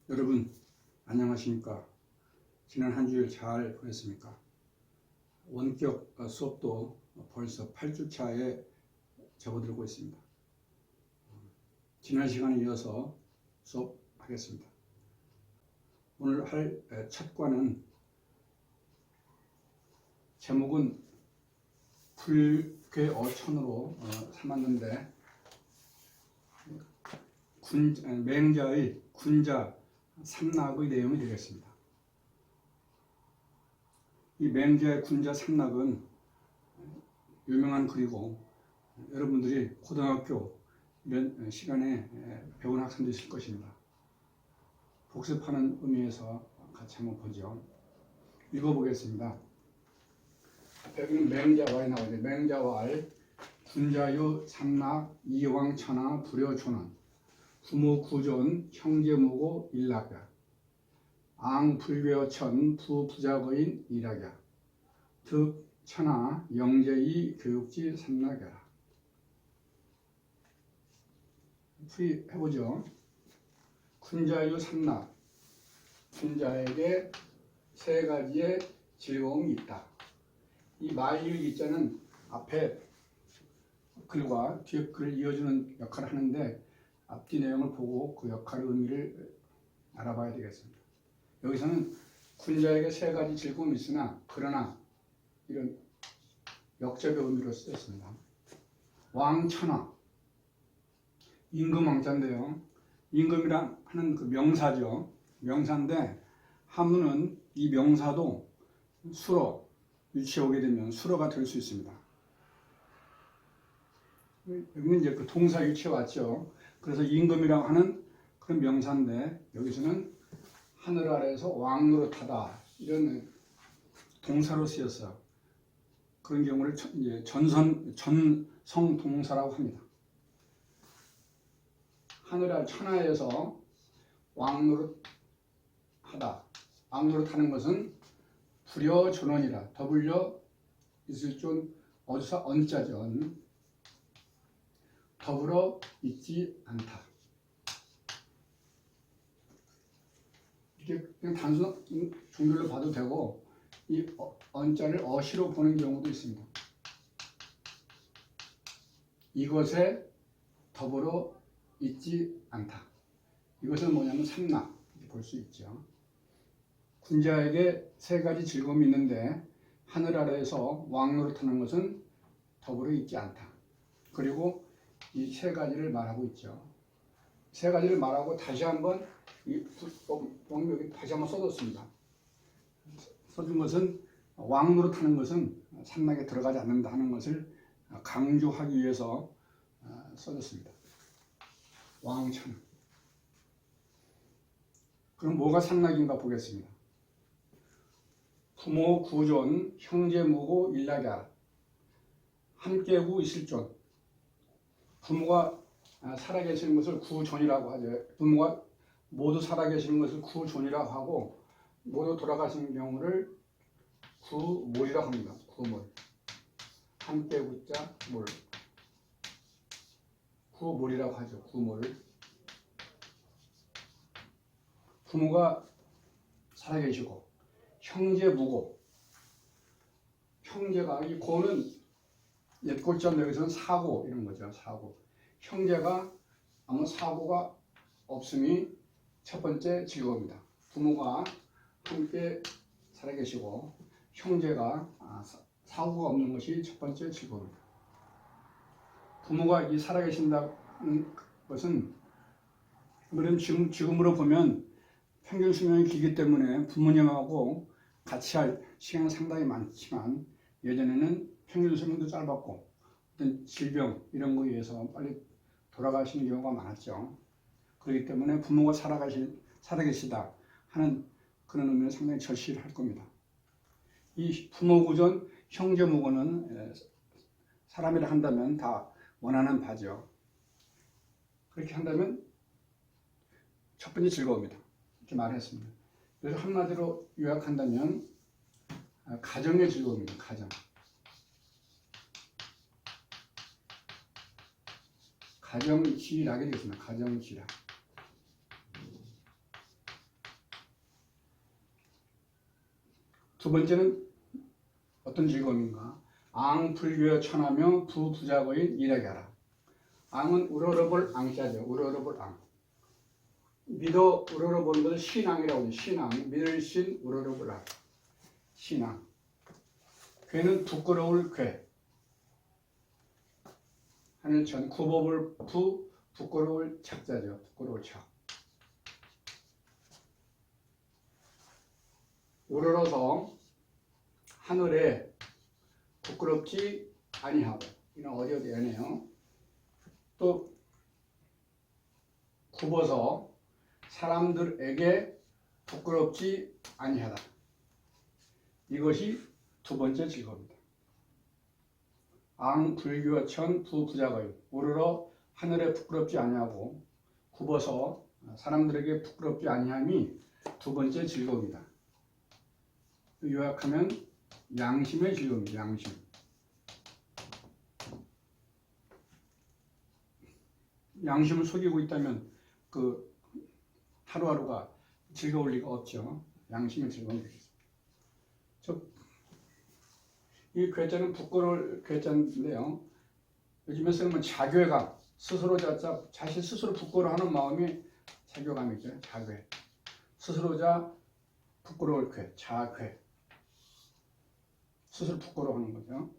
여러분 안녕하십니까? 지난 한 주일 잘 보냈습니까? 원격 수업도 벌써 8주차에 접어들고 있습니다. 지난 시간에 이어서 수업하겠습니다. 오늘 할 첫 과는 제목은 불괴어천으로 삼았는데 맹자의 군자 삼락의 내용이 되겠습니다. 이 맹자의 군자 삼락은 유명한 글이고 여러분들이 고등학교 이런 시간에 배운 학생도 있을 것입니다. 복습하는 의미에서 같이 한번 보죠. 읽어보겠습니다. 여기는 맹자왈이 나오죠. 맹자왈 군자유 삼락 이왕천하 불여촌원 부모구존 형제무고 일락야 앙불괴어천 부부작어인 일락야 득천하 영제이 교육지 삼락야. 풀이해보죠. 군자유 삼락, 군자에게 세 가지의 즐거움이 있다. 이 말일 이자는 앞에 글과 뒤에 글을 이어주는 역할을 하는데 앞뒤 내용을 보고 그 역할의 의미를 알아봐야 되겠습니다. 여기서는 군자에게 세 가지 즐거움이 있으나 그러나 이런 역접의 의미로 쓰였습니다. 왕천하, 임금왕자인데요. 임금이란 하는 그 명사죠. 명사인데 한문은 이 명사도 수로 유치해 오게 되면 수로가 될 수 있습니다. 여기는 이제 그 동사 유치해 왔죠. 그래서 임금이라고 하는 그런 명사인데 여기서는 하늘 아래에서 왕노릇하다 이런 동사로 쓰였어요. 그런 경우를 이제 전성 동사라고 합니다. 하늘 아래 천하에서 왕노릇하다. 왕노릇하는 것은 불여존원이라. 더불려 있을 존 어디서 언자죠. 더불어 있지 않다. 이렇게 그냥 단순 종결로 봐도 되고 이 언자를 어시로 보는 경우도 있습니다. 이것에 더불어 있지 않다. 이것은 뭐냐면 삼락 이렇게 볼 수 있죠. 군자에게 세 가지 즐거움이 있는데 하늘 아래에서 왕노릇하는 것은 더불어 있지 않다. 그리고 이 세 가지를 말하고 있죠. 세 가지를 말하고 다시 한번 여기 다시 한번 써뒀습니다. 써준 것은 왕노릇하는 것은 삼락에 들어가지 않는다 하는 것을 강조하기 위해서 써줬습니다. 왕천. 그럼 뭐가 삼락인가 보겠습니다. 부모 구존 형제무고 일락야 함께구 있을 존. 부모가 살아계시는 것을 구존이라고 하죠. 부모가 모두 살아계시는 것을 구존이라고 하고 모두 돌아가신 경우를 구몰이라고 합니다. 구몰. 함께 구자 몰. 구몰이라고 하죠. 구몰. 부모가 살아계시고 형제무고. 형제가 이 고는 옛골자인데 여기서는 사고 이런 거죠. 사고. 형제가 아무 사고가 없음이 첫 번째 즐거움이다. 부모가 함께 살아계시고 형제가 사고가 없는 것이 첫 번째 즐거움이다. 부모가 이 살아계신다는 것은 그럼 지금으로 보면 평균 수명이 길기 때문에 부모님하고 같이 할 시간은 상당히 많지만 예전에는 평균 수명도 짧았고 어떤 질병 이런 거에 의해서 빨리 돌아가시는 경우가 많았죠. 그렇기 때문에 부모가 살아계시다 하는 그런 의미는 상당히 절실할 겁니다. 이 부모구존 형제무고는 사람이라 한다면 다 원하는 바죠. 그렇게 한다면 첫 번째 즐거움이다. 이렇게 말했습니다. 그래서 한마디로 요약한다면 가정의 즐거움입니다. 가정. 가정지락이 되겠습니다. 가정지락. 두 번째는 어떤 즐거움인가? 앙 불교여 천하며 부부작어인 일하게 하라. 앙은 우러러볼 앙자죠. 우러러볼 앙. 믿어 우러러보는 것을 신앙이라고 해요. 신앙. 믿을 신 우러러볼 앙. 신앙. 괴는 부끄러울 괴. 하늘천 구법을 부끄러울 착자죠. 부끄러울 착. 우러러서 하늘에 부끄럽지 아니하고. 이는 어디 하네요. 또 굽어서 사람들에게 부끄럽지 아니하다. 이것이 두 번째 즐거움이다. 앙 불교천 부부작의 우러러 하늘에 부끄럽지 아니하고 굽어서 사람들에게 부끄럽지 아니함이 두 번째 즐거움이다. 요약하면 양심의 즐거움이다. 양심. 양심을 속이고 있다면 그 하루하루가 즐거울 리가 없죠. 양심의 즐거움이 되겠습니다. 이 괴짜는 부끄러울 괴짜인데요. 요즘에 쓰는 자괴감, 스스로 자신 스스로 부끄러워하는 마음이 자괴감이죠. 자괴. 스스로자 부끄러울 괴, 자괴. 스스로 부끄러워하는 거죠.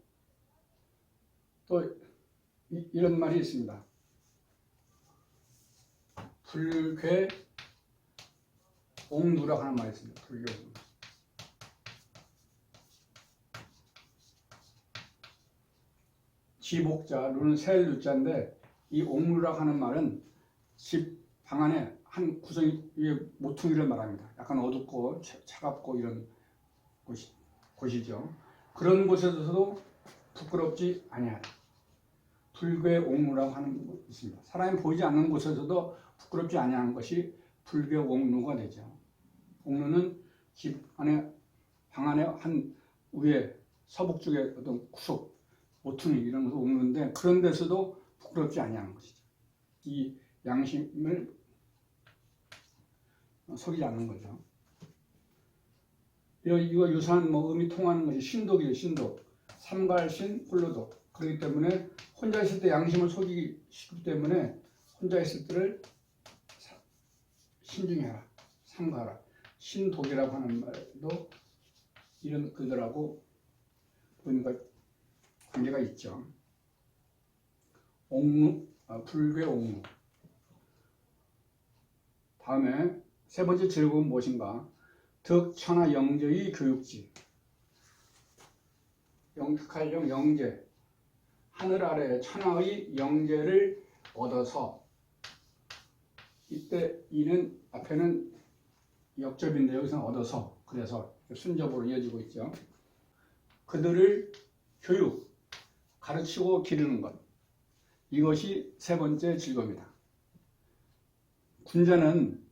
또 이런 말이 있습니다. 불괴 옥누라고 하는 말이 있습니다. 불괴 옥누. 지복자, 루는 셀루자인데 이 옥누라고 하는 말은 집 방 안에 한 구석이 모퉁이를 말합니다. 약간 어둡고 차갑고 이런 곳이죠. 그런 곳에서도 부끄럽지 아니하다. 불괴 옥누라고 하는 것이 있습니다. 사람이 보이지 않는 곳에서도 부끄럽지 아니하는 것이 불괴 옥누가 되죠. 옥누는 집 안에 방 안에 한 위에 서북 쪽에 어떤 구석 모퉁이 이런 것을 옥누인데 그런 데서도 부끄럽지 아니하는 것이죠. 이 양심을 속이지 않는 거죠. 이거 유사한 의미 통하는 것이 신독이에요. 신독. 삼갈신 홀로독. 그렇기 때문에 혼자 있을 때 양심을 속이기 쉽기 때문에 혼자 있을 때를 신중해라. 삼가라. 신독이라고 하는 말도 이런 그들하고 관계가 있죠. 옥루, 불괴 옥루. 다음에 세 번째 즐거움은 무엇인가? 득천하 영재의 교육지. 득하령 영재. 하늘 아래 천하의 영재를 얻어서 이때 이는 앞에는 역접인데 여기서는 얻어서 그래서 순접으로 이어지고 있죠. 그들을 교육, 가르치고 기르는 것. 이것이 세 번째 즐거움이다. 군자는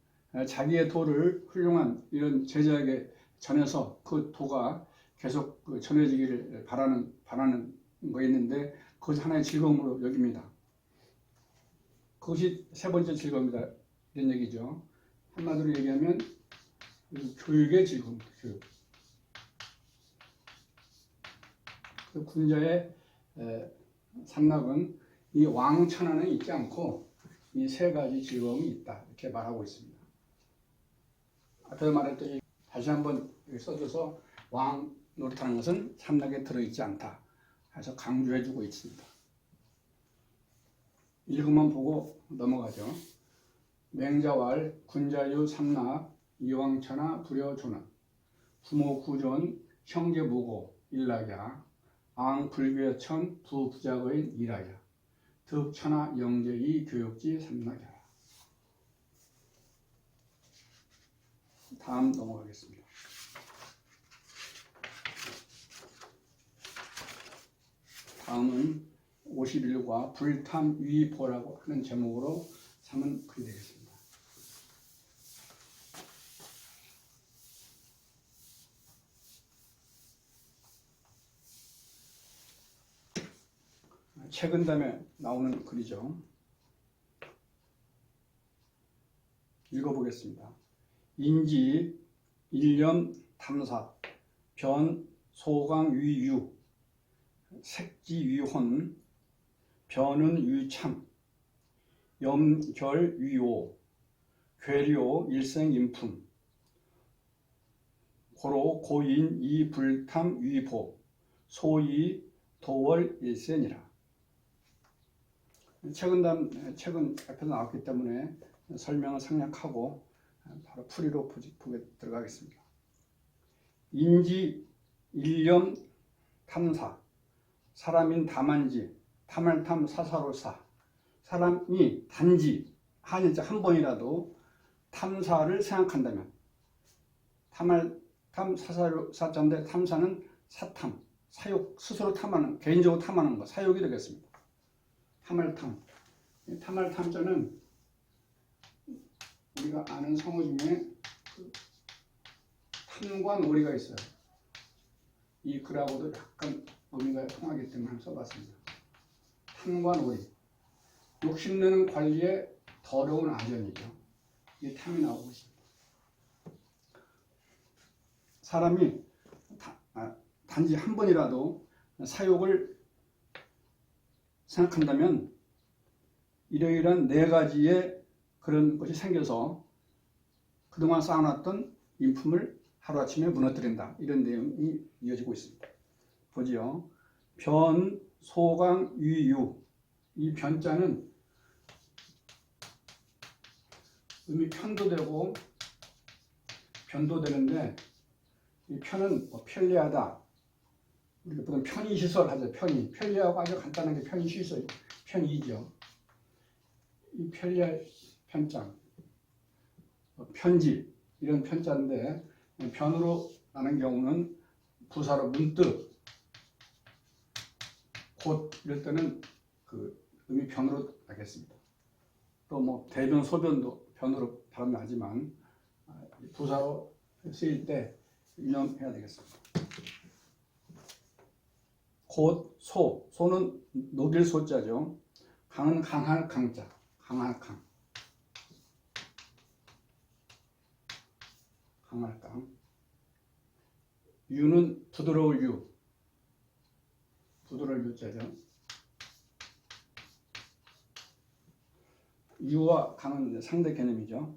자기의 도를 훌륭한 이런 제자에게 전해서 그 도가 계속 전해지기를 바라는 거 있는데 그것이 하나의 즐거움으로 여깁니다. 그것이 세 번째 즐거움이다. 이런 얘기죠. 한마디로 얘기하면 교육의 즐거움, 교육. 그 군자의 산락은 이 왕천하는 있지 않고 이 세 가지 즐거움이 있다. 이렇게 말하고 있습니다. 앞에서 말했더니 다시 한번 써줘서 왕 노릇하는 것은 삼락에 들어있지 않다. 해서 강조해주고 있습니다. 읽음만 보고 넘어가죠. 맹자왈 군자유 삼락 이왕천하 불여조는 부모 구존 형제 무고 일락야 앙 불교천 부부작의 일하야 득천하 영재의 교육지 삼락야. 다음 넘어가겠습니다. 다음은 51과 불탐위보라고 하는 제목으로 삼은 글이 되겠습니다. 최근담에 나오는 글이죠. 읽어보겠습니다. 인지, 일념, 탐사, 변, 소강, 위유, 색지, 위혼, 변은, 위참, 염결, 위오, 괴료, 일생임품, 고로, 고인, 이불탐, 위보, 소이, 도월, 일센이라. 책은 앞에서 나왔기 때문에 설명을 생략하고 바로 풀이로 들어가겠습니다. 인지, 일념, 탐사, 사람인 다만지, 탐할탐, 사사로사. 사람이 단지 한일자 한 번이라도 탐사를 생각한다면, 탐할탐, 사사로사자인데 탐사는 사탐, 사욕, 스스로 탐하는, 개인적으로 탐하는 것, 사욕이 되겠습니다. 탐할탐. 탐할탐자는 우리가 아는 성어 중에 탐과 놀이가 있어요. 이 글하고도 약간 의미가 통하기 때문에 써봤습니다. 탐과 놀이. 욕심내는 관리의 더러운 아전이죠. 이 탐이 나오고 있습니다. 사람이 단지 한 번이라도 사욕을 생각한다면 이러이러한 네 가지의 그런 것이 생겨서 그동안 쌓아놨던 인품을 하루아침에 무너뜨린다. 이런 내용이 이어지고 있습니다. 보지요. 변, 소강, 위유. 이 변자는 의미 편도 되고 변도 되는데, 이 편은 편리하다. 우리가 보통 편의시설 하죠. 편리하고 아주 간단한 게 편의시설, 편의죠. 이 편리할 편자, 편지 이런 편자인데, 변으로 나는 경우는 부사로 문득, 곧 이럴 때는 그 의미 변으로 나겠습니다. 또 뭐 대변, 소변도 변으로 발음나지만 부사로 쓰일 때 유념해야 되겠습니다. 곧, 소는 녹일 소자죠. 강은 강할 강자, 강할 강. 강할 강. 유는 부드러울 유, 부드러울 유자죠. 유와 강은 상대 개념이죠.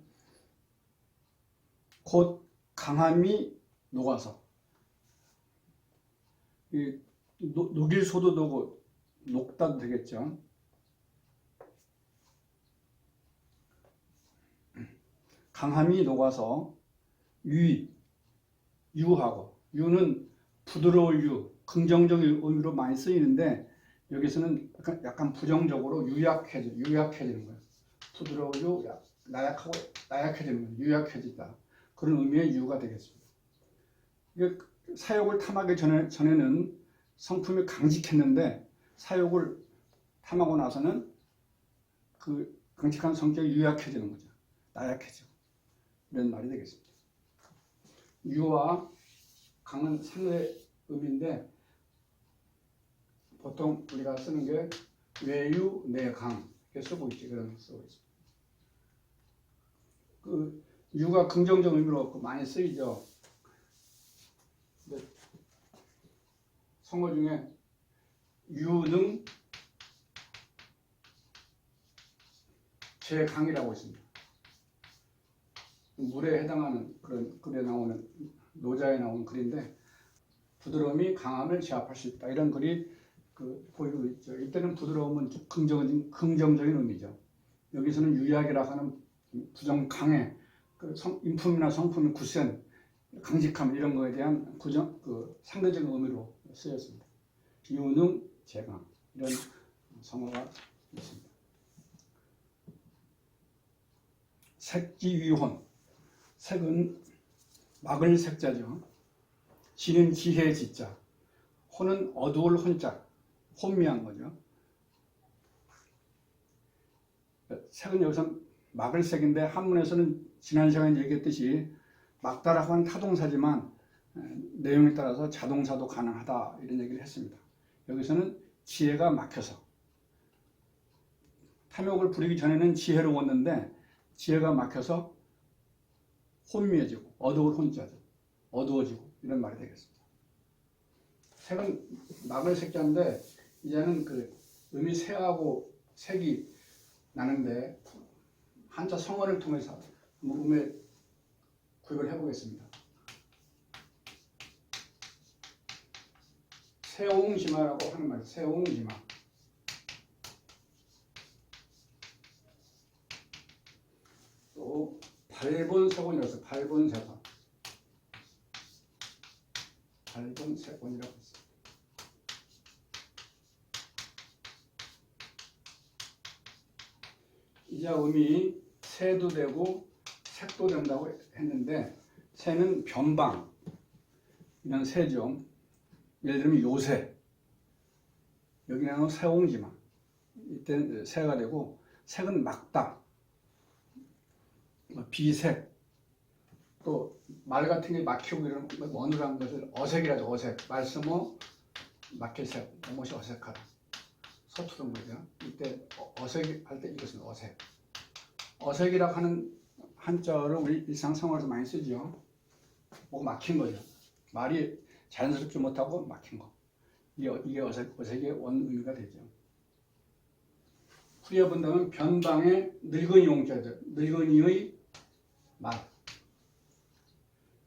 곧 강함이 녹아서. 녹일 소도 되고 녹다도 되겠죠. 강함이 녹아서 유하고, 유는 부드러울 유, 긍정적인 의미로 많이 쓰이는데 여기서는 약간 부정적으로 유약해지는 거예요. 부드러울 유, 나약해지는 거예요. 유약해지다. 그런 의미의 유가 되겠습니다. 사욕을 탐하기 전에는 성품이 강직했는데 사욕을 탐하고 나서는 그 강직한 성격이 유약해지는 거죠. 나약해지고. 이런 말이 되겠습니다. 유와 강은 상대 의미인데 보통 우리가 쓰는 게 외유, 내강 이렇게 쓰고 있지. 그런 쓰고 있습니다. 그 유가 긍정적 의미로 많이 쓰이죠. 성어 중에 유능 제강이라고 있습니다. 물에 해당하는 그런 글에 나오는, 노자에 나오는 글인데 부드러움이 강함을 제압할 수 있다. 이런 글이 보이고 있죠. 이때는 부드러움은 긍정적인 의미죠. 여기서는 유약이라 하는 부정 강해, 인품이나 성품이 굳센, 강직함 이런 거에 대한 상대적인 의미로 쓰였습니다. 유능, 제강 이런 성어가 있습니다. 색지위혼. 색은 막을 색자죠. 지는 지혜 지자. 혼은 어두울 혼자. 혼미한 거죠. 색은 여기서 막을 색인데 한문에서는 지난 시간에 얘기했듯이 막다라고 하는 타동사지만 내용에 따라서 자동사도 가능하다 이런 얘기를 했습니다. 여기서는 지혜가 막혀서, 탐욕을 부리기 전에는 지혜로웠는데 지혜가 막혀서 혼미해지고 어두울 혼자죠. 어두워지고 이런 말이 되겠습니다. 색은 막을 색자인데 이제는 그 음이 새하고 색이 나는데 한자 성어를 통해서 음의 구별을 해보겠습니다. 세옹지마라고 하는 말, 세옹지마. 또 발본세곤이라서 발본세곤, 발본세곤이라고 했습니다. 이제 음이 새도 되고 색도 된다고 했는데 새는 변방, 이런 새죠. 예를 들면 요새, 여기는 세옹지마, 이때는 새가 되고 색은 막다, 비색, 또 말 같은 게 막히고 이런 어눌한 것을 어색이라죠. 어색, 말씀어 막힐색, 무엇이 어색하다, 서투른 거죠. 이때 어색할 때 이것은 어색. 어색이라고 하는 한자를 우리 일상생활에서 많이 쓰죠. 뭐 막힌 거죠. 말이 자연스럽지 못하고 막힌 거. 이게 어색의 원의미가 되죠. 후에 본다면 변방의 늙은이 용자죠. 늙은이의 말.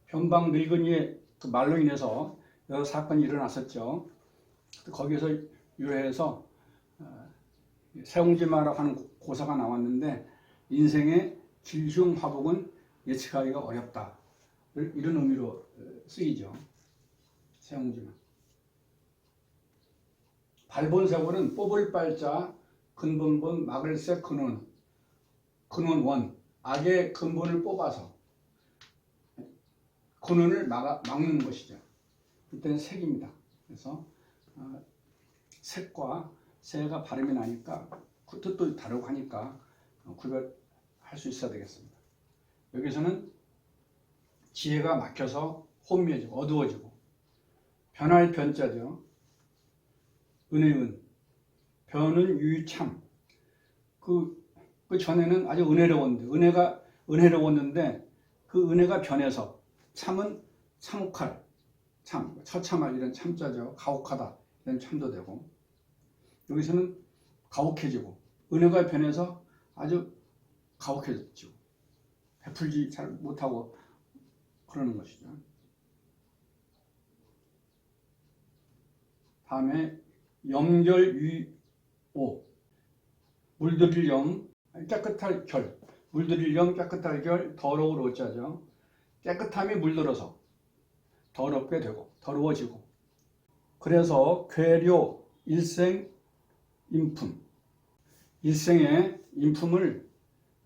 변방 늙은이의 그 말로 인해서 여러 사건이 일어났었죠. 거기에서 유래해서 세옹지마라고 하는 고사가 나왔는데 인생의 길흉화복은 예측하기가 어렵다. 이런 의미로 쓰이죠. 세옹지마. 발본세곤은 뽑을 빨자, 근본본, 막을새, 근원원, 악의 근본을 뽑아서 근원을 막는 것이죠. 이때는 색입니다. 그래서 색과 새가 발음이 나니까 그 뜻도 다르고 하니까 구별할 수 있어야 되겠습니다. 여기서는 지혜가 막혀서 혼미해지고 어두워지고, 변할 변자죠. 은혜은, 변은 유참. 그 전에는 아주 은혜로웠는데 그 은혜가 변해서, 참은 참혹할, 처참할 이런 참자죠. 가혹하다 이런 참도 되고, 여기서는 가혹해지고 은혜가 변해서 아주 가혹해지고 베풀지 잘 못하고 그러는 것이죠. 다음에 염결유오, 물들일 염, 깨끗할 결, 물들일 염, 깨끗할 결, 더러울 오자죠. 깨끗함이 물들어서 더럽게 되고 더러워지고, 그래서 괴료 일생 인품, 일생의 인품을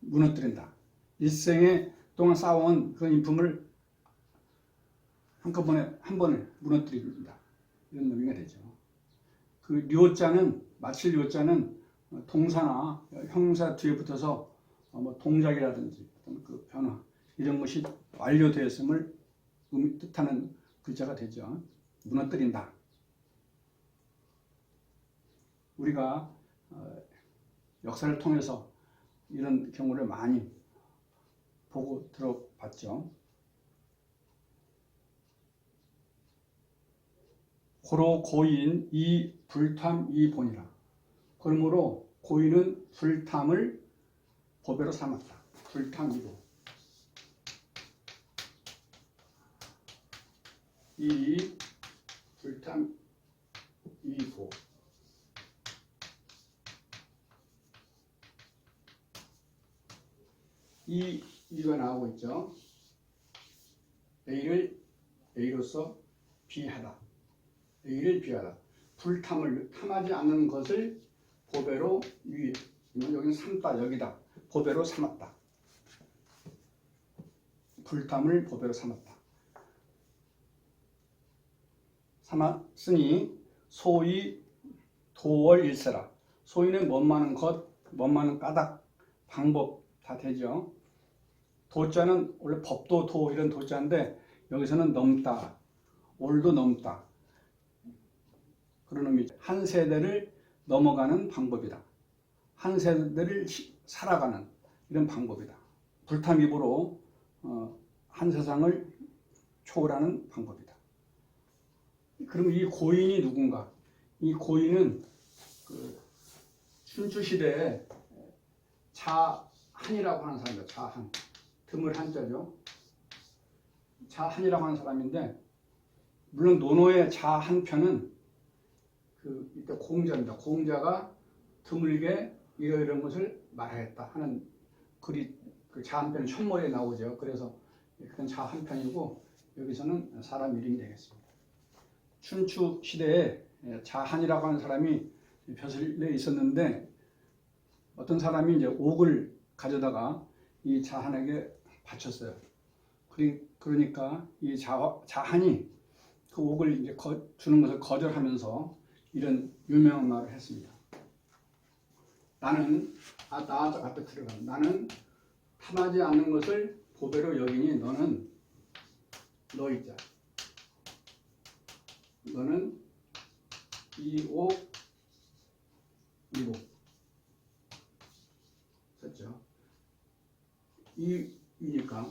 무너뜨린다. 일생에 동안 쌓아온 그 인품을 한 번에 무너뜨린다. 이런 의미가 되죠. 그 료자는, 마칠 료자는 동사나 형사 뒤에 붙어서 뭐 동작이라든지 그 변화 이런 것이 완료되었음을 뜻하는 글자가 되죠. 무너뜨린다. 우리가 역사를 통해서 이런 경우를 많이 보고 들어봤죠. 고로 고인 이 불탐 이 본이라. 그러므로 고인은 불탐을 보배로 삼았다. 불탐이고, 이 불탐 이고, 이가 나오고 있죠. A를 A로서 비하다. A를 비하다. 불탐을 탐하지 않는 것을 보배로 여기는 삼다, 여기다. 보배로 삼았다. 불탐을 보배로 삼았다. 삼았으니 소위 도월일세라. 소위는 원만한 것, 원만한 까닭, 방법 다 되죠. 도자는 원래 법도 도 이런 도자인데 여기서는 넘다, 올도 넘다. 그런 의미죠. 한 세대를 넘어가는 방법이다. 한 세대를 살아가는 이런 방법이다. 불탐입으로 한 세상을 초월하는 방법이다. 그럼 이 고인이 누군가? 이 고인은 그 춘추 시대에 자한이라고 하는 사람입니다. 자한. 드물 한자죠. 자한이라고 하는 사람인데, 물론 논어의 자한 편은 그 이때 공자입니다. 공자가 드물게 이런 것을 말하였다 하는 글이 그 자한편 천모에 나오죠. 그래서 그런 자한편이고 여기서는 사람 이름이 되겠습니다. 춘추 시대에 자한이라고 하는 사람이 벼슬에 있었는데 어떤 사람이 이제 옥을 가져다가 이 자한에게 바쳤어요. 그러니까 이 자한이 그 옥을 이제 주는 것을 거절하면서 이런 유명한 말을 했습니다. 나는 앞에 들어가. 나는 탐하지 않는 것을 보배로 여기니 너는 너이자. 너는 이옥 이옥 썼죠. 이니까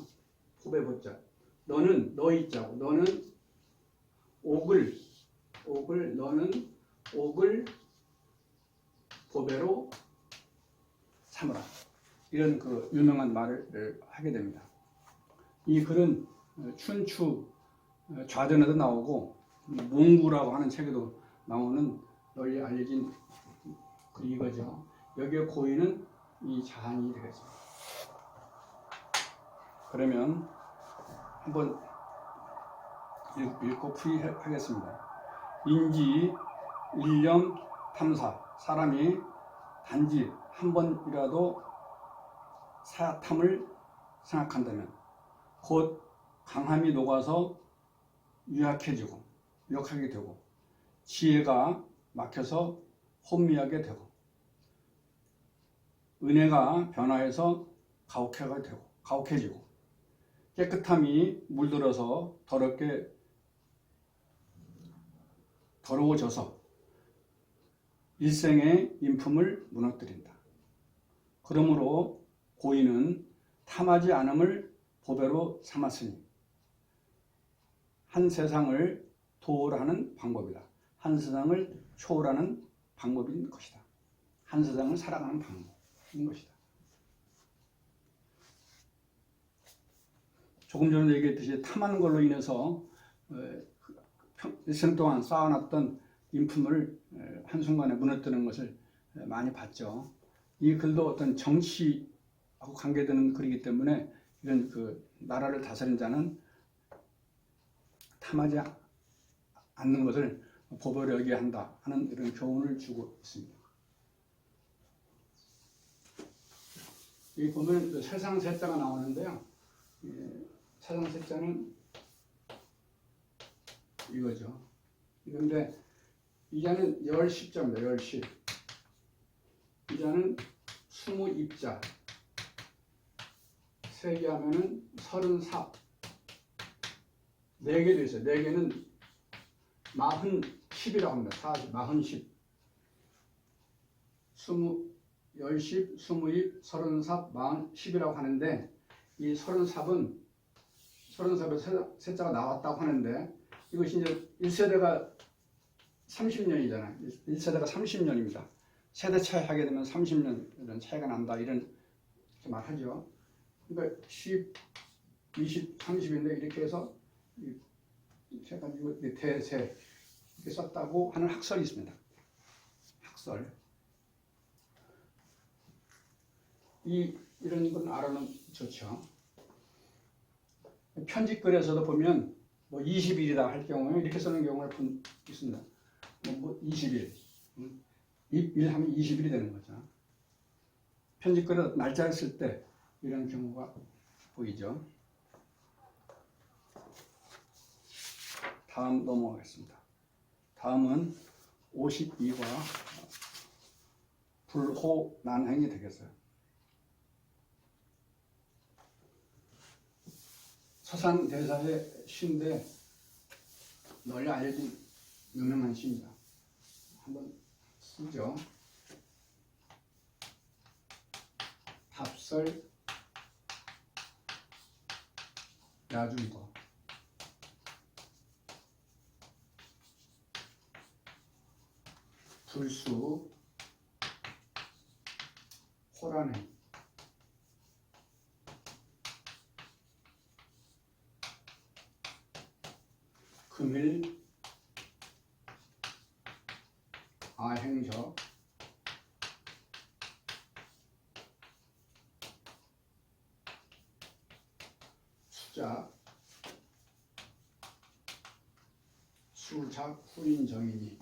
보배 보자. 너는 너이자고. 너는 옥을 너는 옥을 보배로 삼으라. 이런 그 유명한 말을 하게 됩니다. 이 글은 춘추 좌전에도 나오고 몽구라고 하는 책에도 나오는 널리 알려진 글이 이거죠. 여기에 고인은 이 자한이 되겠습니다. 그러면 한번 읽고 풀이하겠습니다. 인지 일념 탐사. 사람이 단지 한 번이라도 사탐을 생각한다면 곧 강함이 녹아서 유약하게 되고 지혜가 막혀서 혼미하게 되고 은혜가 변화해서 가혹해지고 깨끗함이 물들어서 더러워져서 일생의 인품을 무너뜨린다. 그러므로 고인은 탐하지 않음을 보배로 삼았으니 한 세상을 도울하는 방법이다. 한 세상을 초월하는 방법인 것이다. 한 세상을 살아가는 방법인 것이다. 조금 전에 얘기했듯이 탐하는 걸로 인해서 일생 동안 쌓아놨던 인품을 한순간에 무너뜨리는 것을 많이 봤죠. 이 글도 어떤 정치하고 관계되는 글이기 때문에 이런 그 나라를 다스린 자는 탐하지 않는 것을 보배로 여겨야 한다 하는 이런 교훈을 주고 있습니다. 여기 보면 세상 세자가 나오는데요. 세상 세자는 이거죠. 그런데 이 자는 열십자입니다. 열십. 이 자는 20입자. 세개 하면은 34. 4개도 있어요. 4개는 40이라고 합니다. 40, 10, 20입, 34, 10이라고 하는데 이 34은 세자가 나왔다고 하는데 이것이 이제 1세대가 30년이잖아요. 1세대가 30년입니다. 세대 차이 하게 되면 30년 이런 차이가 난다 이런 말하죠. 그러니까 10, 20, 30인데 이렇게 해서 대세 이렇게 썼다고 하는 학설이 있습니다. 학설. 이런 건 알아놓으면 좋죠. 편집글에서도 보면 뭐 20일이다 할 경우에 이렇게 쓰는 경우가 있습니다. 뭐 20일. 일하면 20일이 되는 거죠. 편집글에 날짜를 쓸 때 이런 경우가 보이죠. 다음 넘어가겠습니다. 다음은 52과 불호난행이 되겠어요. 서산대사의 시인데 널리 알려진 유명한 시입니다. 한번 쓰죠. 답설 야중거. 불수 호란행 금일 아행적 수작 수작 후인 정인이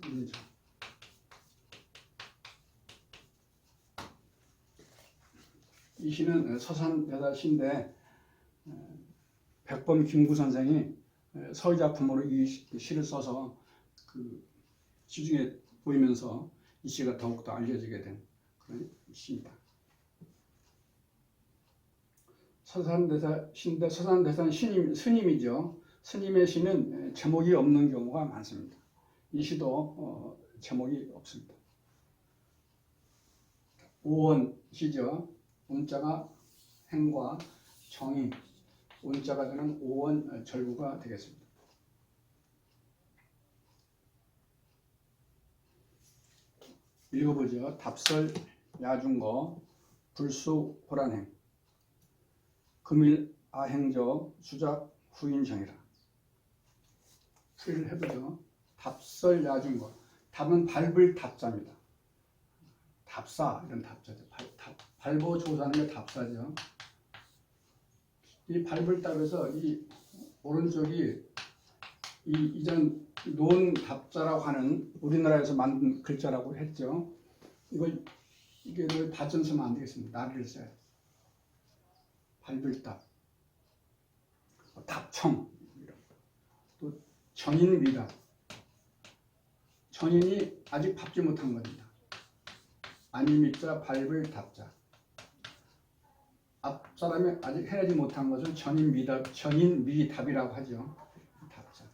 후인정 이 시는 서산대사시인데 백범 김구 선생이 서의작품으로 이 시를 써서 그 시중에 보이면서 이 시가 더욱더 알려지게 된 그런 시입니다. 서산대사시인데 서산대사는 스님이죠. 스님의 시는 제목이 없는 경우가 많습니다. 이 시도 제목이 없습니다. 오원시죠. 운자가 행과 정이 운자가 되는 오원 절구가 되겠습니다. 읽어보죠. 답설 야중거 불수 호란행 금일 아행적 수작 후인정이라. 풀이를 해보죠. 답설 야중거 답은 밟을 답자입니다. 답사 이런 답자죠. 밟어 조사하는 게 답사죠. 이 밟을 답에서 이 오른쪽이 이 이전 논 답자라고 하는 우리나라에서 만든 글자라고 했죠. 이게 다점 쓰면 안 되겠습니다. 나를 써야 돼. 밟을 답, 답청, 또 전인 미답. 전인이 아직 밟지 못한 겁니다. 아니미자 밟을 답자. 앞 사람이 아직 해내지 못한 것을 전인 미답이라고 하죠. 답자.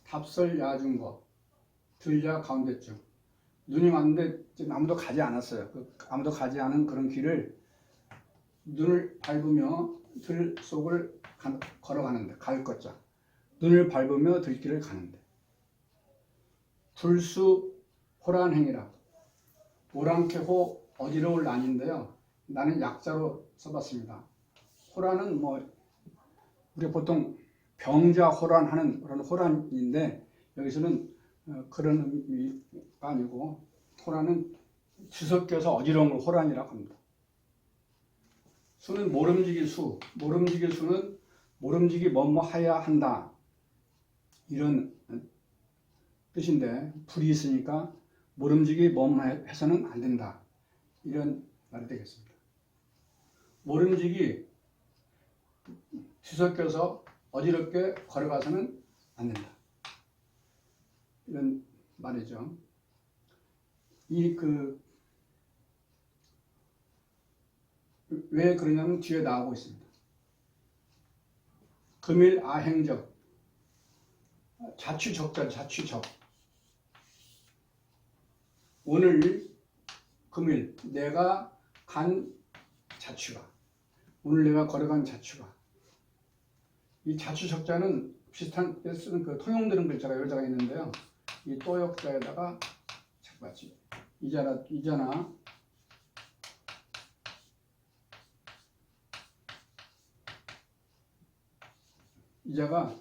답설 야중거 들야 가운데쯤. 눈이 왔는데 아무도 가지 않았어요. 아무도 가지 않은 그런 길을 눈을 밟으며 들 속을 걸어가는데 갈 것자. 눈을 밟으며 들길을 가는데. 불수 호란행이라. 오랑캐호 어지러울 난인데요. 나는 약자로 써봤습니다. 호란은 우리가 보통 병자 호란하는 그런 호란인데 여기서는 그런 의미가 아니고 호란은 뒤섞여서 어지러운 걸 호란이라고 합니다. 수는 모름지기 수, 모름지기 수는 모름지기 뭐뭐하야 한다 이런 뜻인데 불이 있으니까 모름지기 뭐뭐 해서는 안 된다 이런 말이 되겠습니다. 모름지기 뒤섞여서 어지럽게 걸어가서는 안 된다 이런 말이죠. 왜 그러냐면 뒤에 나오고 있습니다. 금일 아행적 자취적자 자취적 오늘 금일 내가 간 자취가 오늘 내가 걸어간 자취가 이 자취적자는 비슷한 때 쓰는 그 통용되는 글자가 여러 자가 있는데요. 이 또역자에다가 착받치 이자나 이자가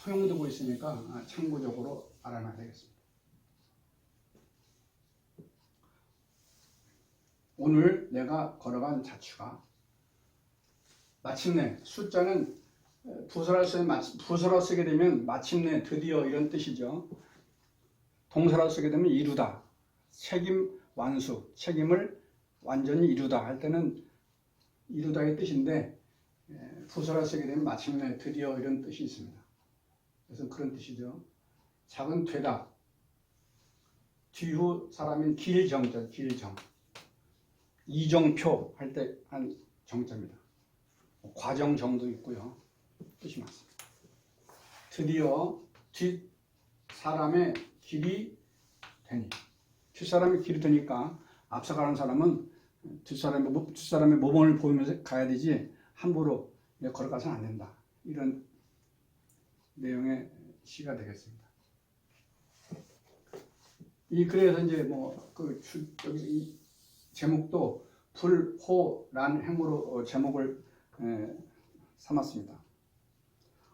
통용되고 있으니까 참고적으로 알아놔야 되겠습니다. 오늘 내가 걸어간 자취가 마침내 숫자는 부사로 쓰게 되면 마침내 드디어 이런 뜻이죠. 동사로 쓰게 되면 이루다 책임 완수 책임을 완전히 이루다 할 때는 이루다의 뜻인데 부사로 쓰게 되면 마침내 드디어 이런 뜻이 있습니다. 그래서 그런 뜻이죠. 작은 되다 뒤후 사람인 길정자 길정 이정표 할 때 한 정자입니다. 과정정도 있고요. 뜻이 많습니다. 드디어 뒷 사람의 길이 되니 뒷사람의 길이 되니까 앞서가는 사람은 뒷사람의 모범을 보이면서 가야 되지 함부로 걸어가서는 안 된다. 이런 내용의 시가 되겠습니다. 그래서 이제 여기 이 제목도 불호란행으로 제목을 삼았습니다.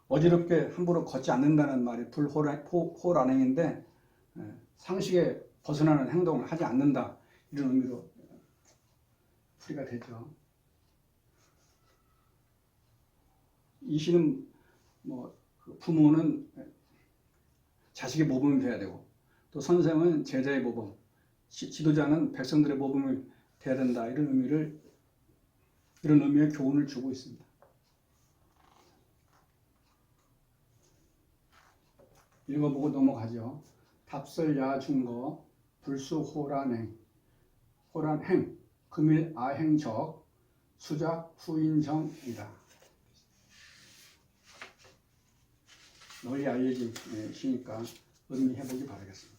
어지럽게 함부로 걷지 않는다는 말이 불호란행인데 상식에 벗어나는 행동을 하지 않는다 이런 의미로 풀이가 되죠. 이 시는 부모는 자식의 모범이 돼야 되고 또 선생은 제자의 모범, 지도자는 백성들의 모범이 돼야 된다 이런 의미의 교훈을 주고 있습니다. 읽어보고 넘어가죠. 답설야중거 불수호란행 호란행 금일아행적 수작 후인정이다. 널리 알려진 시니까 음미해보기 바라겠습니다.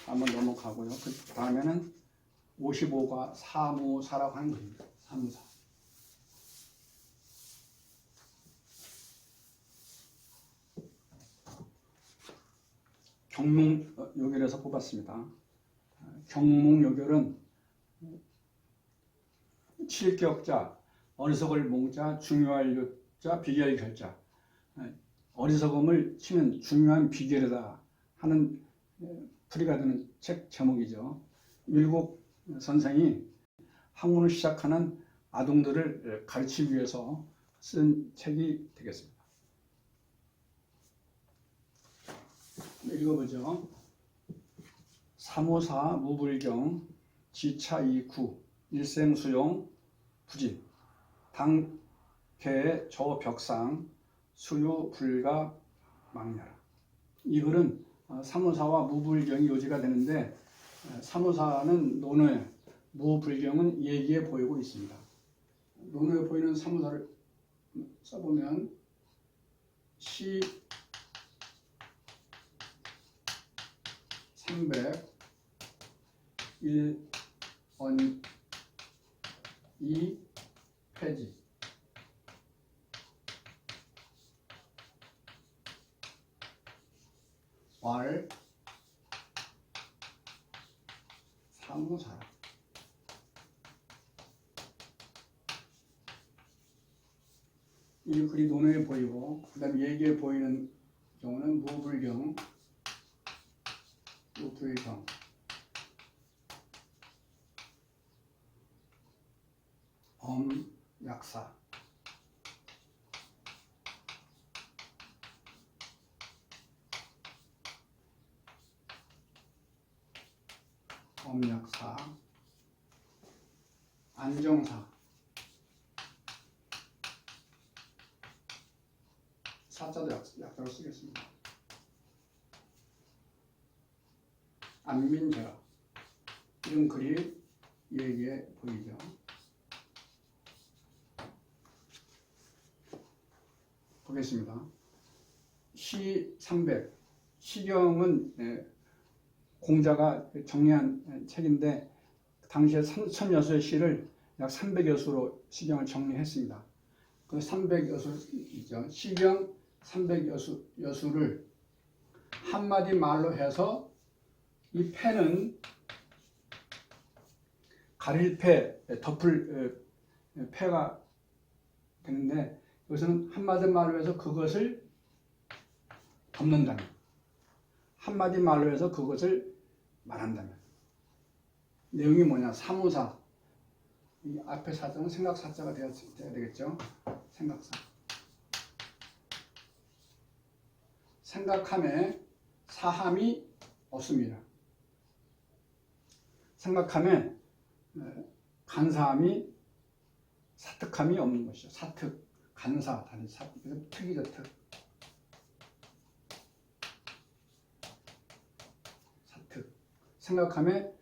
한번 넘어가고요. 그 다음에는 55가 사무사라고 하는 것입니다. 사무사. 경몽요결에서 뽑았습니다. 경몽요결은 칠격자, 어리석을 몽자, 중요할 요자, 비결 결자. 어리석음을 치면 중요한 비결이다 하는 풀이가 되는 책 제목이죠. 율곡 선생이 학문을 시작하는 아동들을 가르치기 위해서 쓴 책이 되겠습니다. 읽어보죠. 사무사 무불경 지차이구 일생수용 부진 당개 저벽상 수유불가 망려라. 이 글은 사무사와 무불경이 요지가 되는데 사무사는 논어에 무불경은 예기에 보이고 있습니다. 논어에 보이는 사무사를 써보면 시 301언 2 폐지 왈 사무사라. 이 글이 논어에 보이고 그 다음 예기에 보이는 경우는 무불경 엄약사 엄약사 안정사 사자도 약자로 쓰겠습니다. 안민제라 이런 글이 예기에 보이죠. 보겠습니다. 시 300 시경은 공자가 정리한 책인데 당시에 1000여수의 시를 약 300여수로 시경을 정리했습니다. 그 300여수이죠. 시경 300여수를 한마디 말로 해서 이 패는 가릴 패, 덮을 패가 되는데 여기서는 한마디 말로 해서 그것을 덮는다면 한마디 말로 해서 그것을 말한다면 내용이 뭐냐? 사무사 이 앞에 사자는 생각사자가 되어야 되겠죠. 생각사 생각함에 사함이 없습니다. 생각함에 간사함이 사특함이 없는 것이죠. 사특, 간사, 다른 특이죠. 특. 사특. 생각함에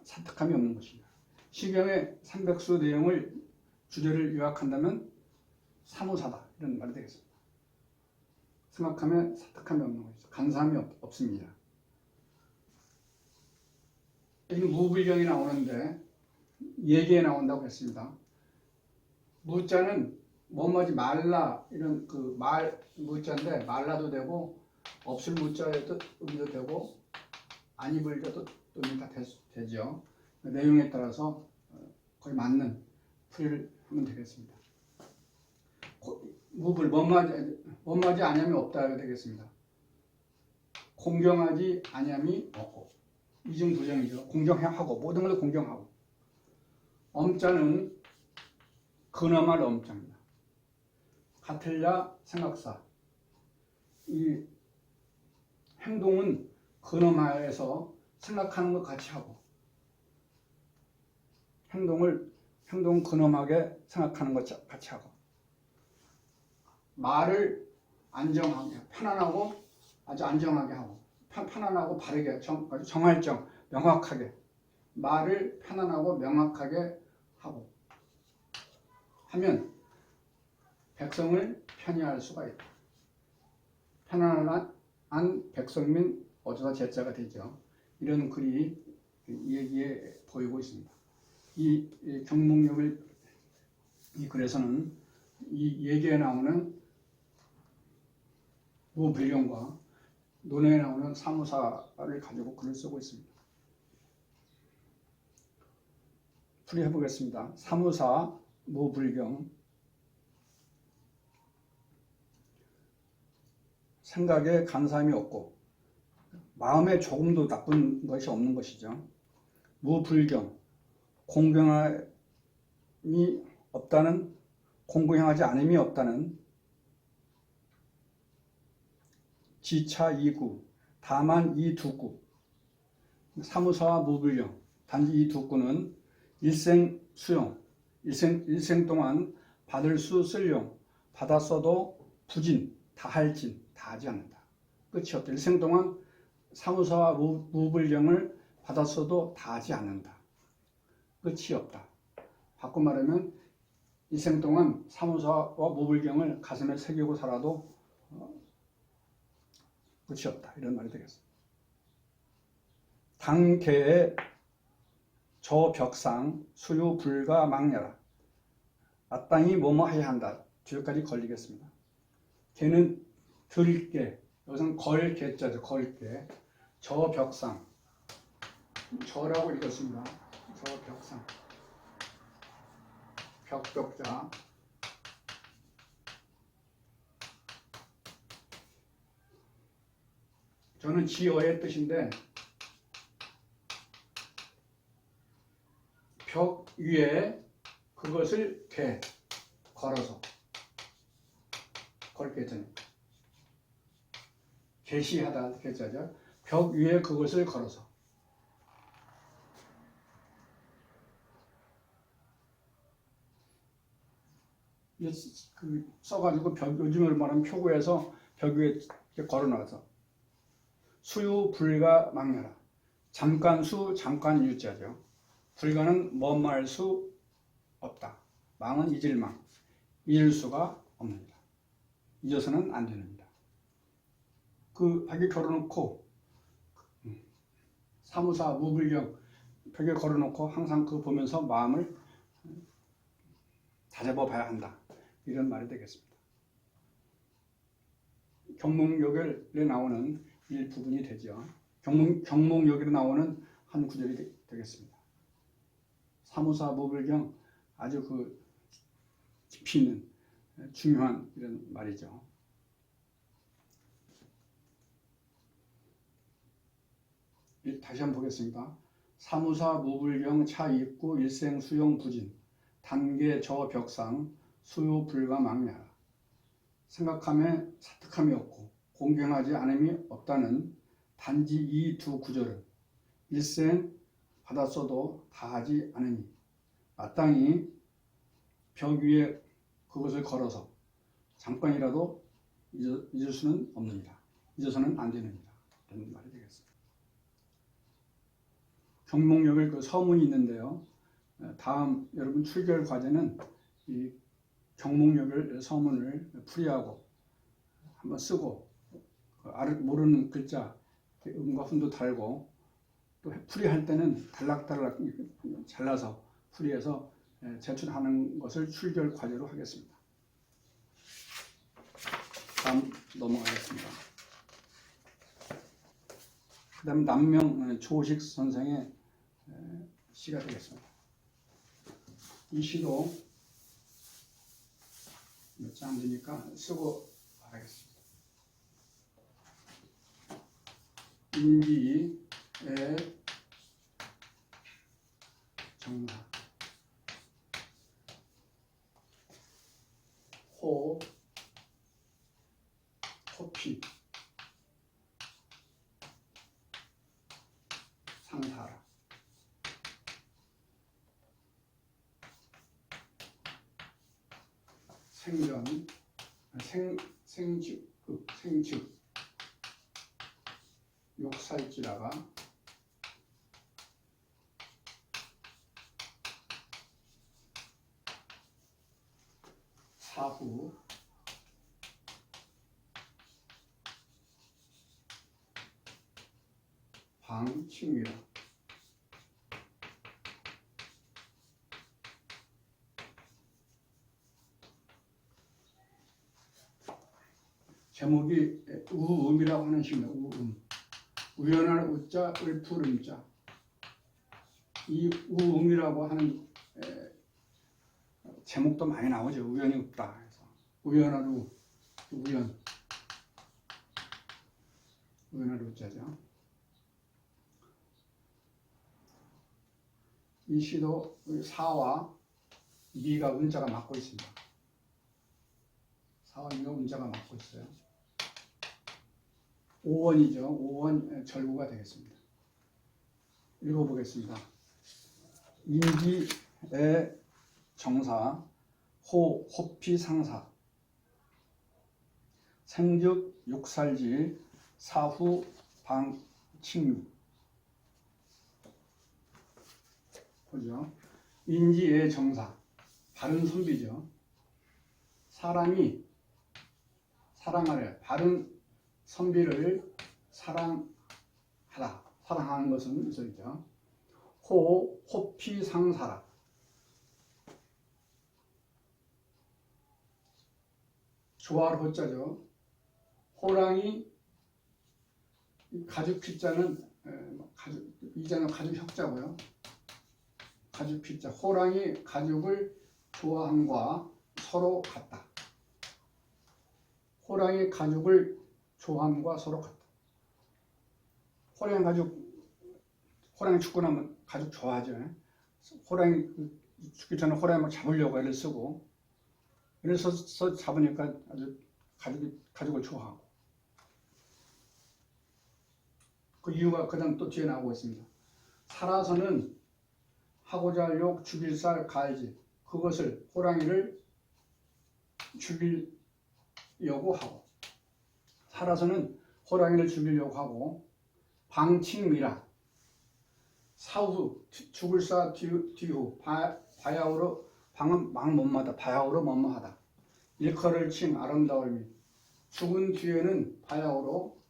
사특함이 없는 것입니다. 시경의 300수 내용을 주제를 요약한다면 사무사다 이런 말이 되겠습니다. 생각함에 사특함이 없는 것이죠. 간사함이 없습니다. 여기는 무불경이 나오는데 예기에 나온다고 했습니다. 무자는 뭐뭐지 말라 이런 그 말 무자인데 말라도 되고 없을 무자에도 의미도 되고 안 입을 때도 의미 다 되죠. 내용에 따라서 거의 맞는 풀이를 하면 되겠습니다. 무불 뭐뭐지 아니함이 없다가 되겠습니다. 공경하지 아니함이 없고 이중 부정이죠. 공경하고 모든 것을 공경하고 엄자는 근엄할 엄자입니다. 같을야 생각사 이 행동은 근엄하에서 생각하는 것 같이 하고 행동 근엄하게 생각하는 것 같이 하고 말을 안정하게 편안하고 아주 안정하게 하고 편안하고 바르게 아주 정할정 명확하게 말을 편안하고 명확하게 하고 하면 백성을 편히할 수가 있다. 편안한 백성민 어쩌다 제자가 되죠. 이런 글이 얘기에 보이고 있습니다. 이 경목력을 이 글에서는 이 얘기에 나오는 무불경과 논어에 나오는 사무사를 가지고 글을 쓰고 있습니다. 풀이해 보겠습니다. 사무사 무불경 생각에 간사함이 없고 마음에 조금도 나쁜 것이 없는 것이죠. 무불경 공경함이 없다는 공경하지 않음이 없다는 지차 이구 다만 이 두 구 사무사와 무불경 단지 이 두 구는 일생 수용 일생 동안 받을 수 쓸용 받았어도 부진 다할진 다하지 않는다. 끝이 없다. 일생 동안 사무사와 무불경을 받았어도 다하지 않는다. 끝이 없다. 바꿔 말하면 일생 동안 사무사와 무불경을 가슴에 새기고 살아도 끝이 없다. 이런 말이 되겠습니다. 당계의 저벽상 수유 불가 망려라. 마땅히 뭐뭐해야 한다. 뒤에까지 걸리겠습니다. 개는 들개, 여기서는 걸개자죠. 걸개. 저벽상. 저라고 읽었습니다. 저벽상. 벽벽자. 저는 지어의 뜻인데 벽 위에 그것을 걸어서 걸겠잖아요. 계시하다 개자죠. 벽 위에 그것을 걸어서 써가지고 요즘으로 말하면 표구에서 벽 위에 걸어놔서 수유 불가 망려라. 잠깐 수 잠깐 유자죠. 불가는 뭐뭐할 수 없다. 망은 잊을 망. 잊을 수가 없습니다. 잊어서는 안 됩니다. 그 벽에 걸어놓고 사무사 무불경 벽에 걸어놓고 항상 그 보면서 마음을 다잡아 봐야 한다. 이런 말이 되겠습니다. 경목역에 나오는 일부분이 되죠. 경목역에 나오는 한 구절이 되겠습니다. 사무사 무불경 아주 깊이 있는 중요한 이런 말이죠. 다시 한번 보겠습니다. 사무사 무불경 차입구 일생 수용 부진 단계 저벽상 수요 불가 망려라. 생각함에 사특함이 없고 공경하지 않음이 없다는 단지 이 두 구절은 일생 받았어도 다하지 않으니 마땅히 벽 위에 그것을 걸어서 잠깐이라도 잊을 수는 없느니라. 잊어서는 안 되느니라. 이런 말이 되겠습니다. 경목역을 그 서문이 있는데요. 다음 여러분 출결 과제는 이 경목역을 서문을 풀이하고 한번 쓰고 모르는 글자 음과 훈도 달고 또 풀이할 때는 달락달락 잘라서 풀이해서 제출하는 것을 출결 과제로 하겠습니다. 다음 넘어가겠습니다. 그 다음 남명 조식 선생의 시가 되겠습니다. 이 시도 몇 장 안 되니까 쓰고 말하겠습니다. 인기의 정사 호피 상사라. 생전 생즉 욕살지라가 사후 방칭이라. 제목이 우음이라고 하는 식입니다. 우음. 우연한 우자, 을푸름자. 이 우음이라고 하는 제목도 많이 나오죠. 우연이 없다. 그래서 우연한 우연한 우자죠. 이 시도 사와 미가 운자가 맞고 있습니다. 사와 미가 운자가 맞고 있어요. 5원이죠. 5원 절구가 되겠습니다. 읽어보겠습니다. 인기의 정사 호피 상사 생즉 육살지 사후 방칭유. 보죠. 인지의 정사 바른 선비죠. 사람이 사랑하래. 바른 선비를 사랑하다. 사랑하는 것은 이죠. 호피 상사라. 조화를 호자죠. 호랑이 가죽 피자는 이자는 가죽 혁자고요. 가죽 피자. 호랑이 가죽을 좋아함과 서로 같다. 호랑이 가죽을 좋아함과 서로 같다. 호랑이 죽고 나면 가죽 좋아하죠. 호랑이 죽기 전에 호랑이 막 잡으려고 애를 쓰고, 그래서 잡으니까 아주 가죽을 좋아하고. 그 이유가 그다음 또 뒤에 나오고 있습니다. 살아서는 하고자 할 욕 죽일 살 가야지. 그것을 호랑이를 죽이려고 하고, 살아서는 호랑이를 죽이려고 하고, 방칭미라. 사후 죽을 사 뒤후 바야흐로 방은 막못마다 바야흐로 뭐뭐하다. 일컬을 칭 아름다울미. 죽은 뒤에는 바야흐로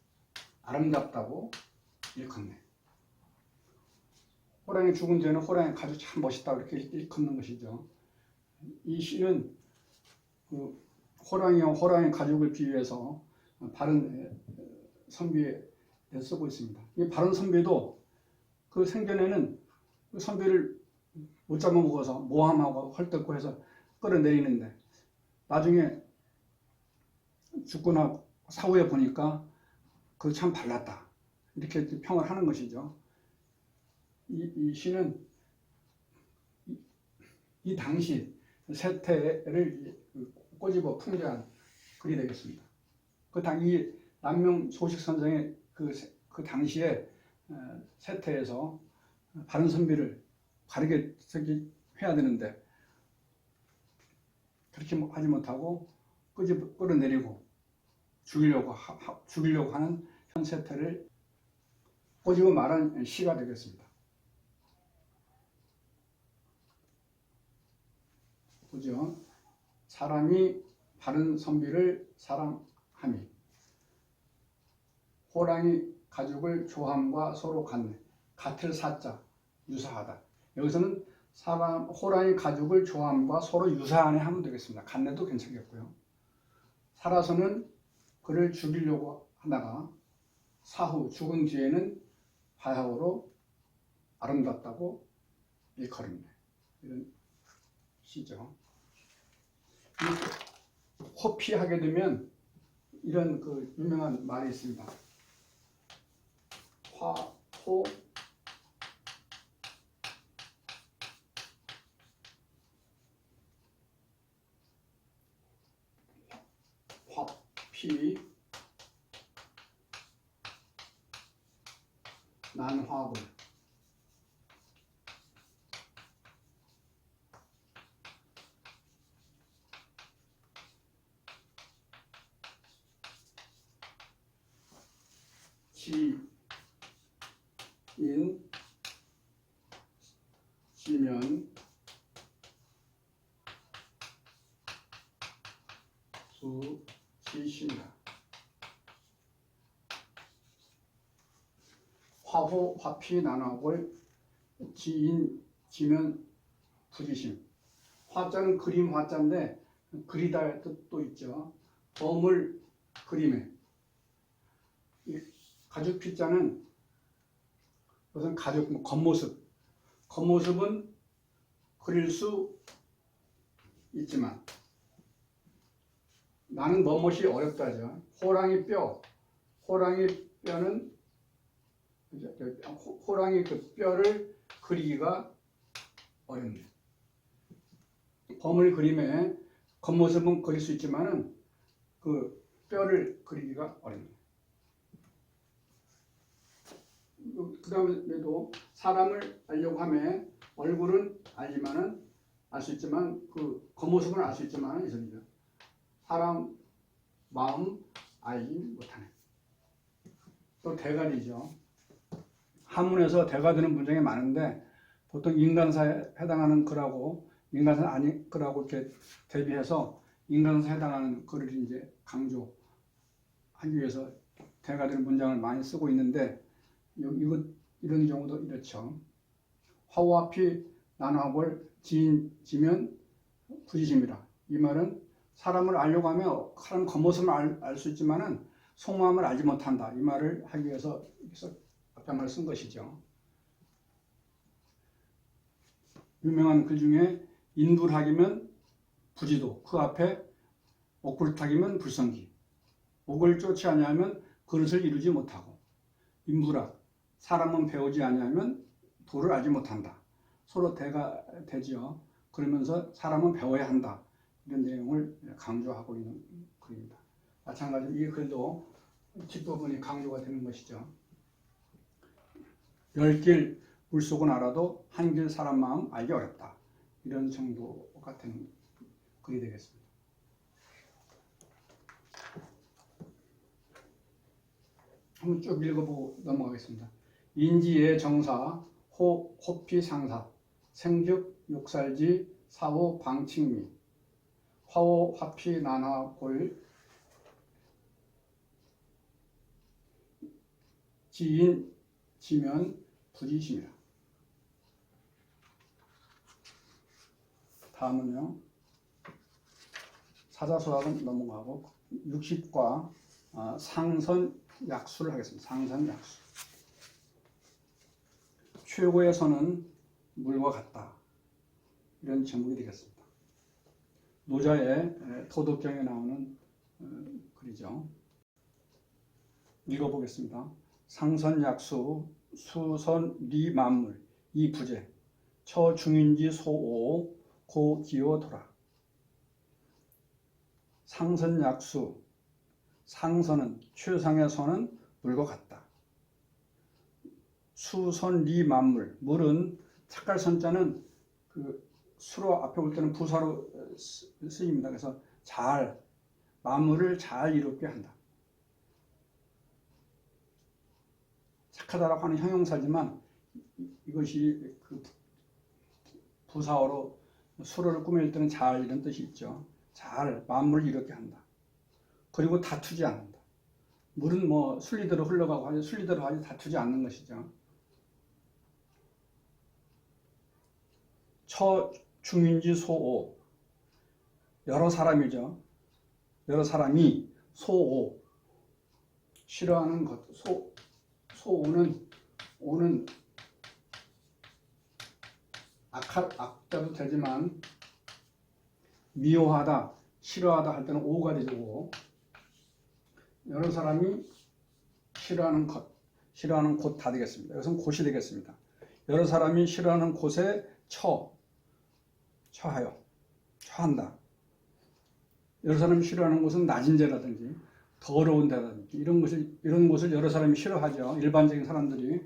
아름답다고 일컫네. 호랑이 죽은 뒤에는 호랑이 가죽 참 멋있다 이렇게 일컫는 것이죠. 이 시는 그 호랑이와 호랑이 가죽을 비유해서 바른 선비에 쓰고 있습니다. 이 바른 선비도 그 생전에는 그 선비를 못 잡아먹어서 모함하고 헐뜯고 해서 끌어내리는데, 나중에 죽거나 사후에 보니까 그 참 발랐다 이렇게 평을 하는 것이죠. 이 시는 이 당시 세태를 꼬집어 풍자한 글이 되겠습니다. 이 남명 조식 선생의 그 당시에 세태에서 바른 선비를 바르게 해야 되는데 그렇게 하지 못하고 끌어내리고 죽이려고 하는 현 세태를 꼬집어 말한 시가 되겠습니다. 보죠. 사람이 바른 선비를 사랑함이 호랑이 가죽을 좋아함과 서로 같네. 같을 사자, 유사하다. 여기서는 사람, 호랑이 가죽을 좋아함과 서로 유사하네 하면 되겠습니다. 같네도 괜찮겠고요. 살아서는 그를 죽이려고 하다가 사후 죽은 뒤에는 바야흐로 아름답다고 일컬음네. 이런 시죠. 호피하게 되면 이런 그 유명한 말이 있습니다. 화호 화피 난화골. 지인 지면 수지신다. 화호 화피 난화골 지인 지면 부지심. 화자는 그림 화자인데 그리다 뜻도 있죠. 범을 그림에. 이 가죽 피자는 우선 가죽 겉모습은 그릴 수 있지만 나는 뭐뭇이 어렵다죠. 호랑이 뼈는 호랑이 그 뼈를 그리기가 어렵네. 범을 그림에 겉모습은 그릴 수 있지만은 그 뼈를 그리기가 어렵네. 그 다음에도 사람을 알려고 하면 얼굴은 알지만은 알 수 있지만 그 겉모습은 알 수 있지만은 이sob니다. 사람 마음 알지 못하네. 또 대가리죠. 한문에서 대가 되는 문장이 많은데 보통 인간사에 해당하는 글하고 인간사 아닌 글하고 이렇게 대비해서 인간사에 해당하는 글을 이제 강조하기 위해서 대가 되는 문장을 많이 쓰고 있는데 이런 경우도 이렇죠. 화호화피 난화골 지면 부지심이라. 이 말은 사람을 알려고 하면 사람 겉모습을 알 수 있지만은 속마음을 알지 못한다. 이 말을 하기 위해서 앞에 말을 쓴 것이죠. 유명한 글 중에 인불학이면 부지도, 그 앞에 옥불탁이면 불성기. 옥을 쫓지 아니하면 그릇을 이루지 못하고, 인불학, 사람은 배우지 아니하면 도를 알지 못한다. 서로 대가 되지요. 그러면서 사람은 배워야 한다. 이런 내용을 강조하고 있는 글입니다. 마찬가지로 이 글도 뒷부분이 강조가 되는 것이죠. 10길 물속은 알아도 한 길 사람 마음 알기 어렵다. 이런 정도 같은 글이 되겠습니다. 한번 쭉 읽어보고 넘어가겠습니다. 인지의 정사, 호피 상사, 생즉 육살지, 사호 방칭미, 화호 화피 난화골, 지인 지면 부지심이라. 다음은요. 사자수학은 넘어가고 60과 상선약수를 하겠습니다. 상선약수. 최고의 선은 물과 같다. 이런 제목이 되겠습니다. 노자의 도덕경에 나오는 글이죠. 읽어보겠습니다. 상선약수 수선리만물 이부재 처중인지 소오 고기어도라. 상선약수 상선은 최상의 선은 물과 같다. 수선리만물 물은 착갈선자는 그 수로 앞에 올 때는 부사로 쓰입니다. 그래서 잘 만물을 잘 이롭게 한다. 착하다라고 하는 형용사지만 이것이 그 부사어로 수로를 꾸밀 때는 잘 이런 뜻이 있죠. 잘 만물을 이롭게 한다. 그리고 다투지 않는다. 물은 뭐 순리대로 흘러가고 하지 순리대로 하지 다투지 않는 것이죠. 처 중인지 소오 여러 사람이죠. 여러 사람이 소오 싫어하는 것 소오는 오는 악자도 되지만 미워하다 싫어하다 할 때는 오가 되죠. 오. 여러 사람이 싫어하는 것 싫어하는 곳 다 되겠습니다. 이것은 곳이 되겠습니다. 여러 사람이 싫어하는 곳에 처하여 처한다. 여러 사람이 싫어하는 곳은 낮은 데라든지 더러운 데라든지 이런 곳을 여러 사람이 싫어하죠. 일반적인 사람들이.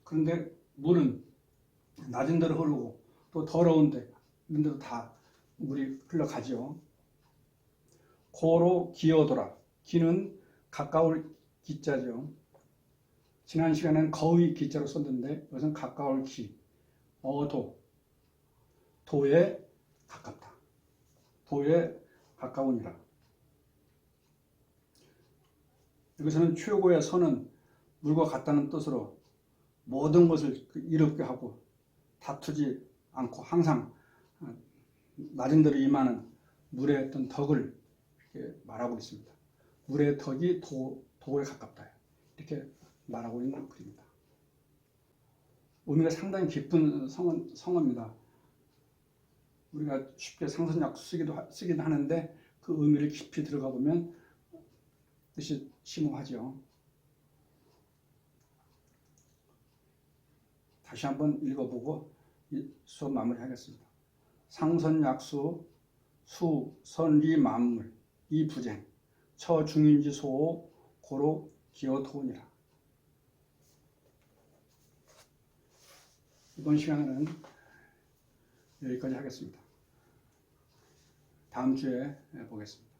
그런데 물은 낮은 데로 흐르고 또 더러운 데 이런 데로 다 물이 흘러가죠. 고로 기어돌아. 기는 가까울 기자죠. 지난 시간에는 거의 기자로 썼는데 이것은 가까울 기. 도에 가깝다. 도에 가까우니라. 여기서는 최고의 선은 물과 같다는 뜻으로 모든 것을 이롭게 하고 다투지 않고 항상 낮은 데로 임하는 물의 어떤 덕을 이렇게 말하고 있습니다. 물의 덕이 도에 가깝다. 이렇게 말하고 있는 글입니다. 의미가 상당히 깊은 성어입니다. 우리가 쉽게 상선약수 쓰기도 하는데 그 의미를 깊이 들어가 보면 뜻이 심오하죠. 다시 한번 읽어보고 수업 마무리하겠습니다. 상선약수 수선리 만물 이부쟁 처중인지 소오 고로 기어토니라. 이번 시간에는 여기까지 하겠습니다. 다음 주에 보겠습니다.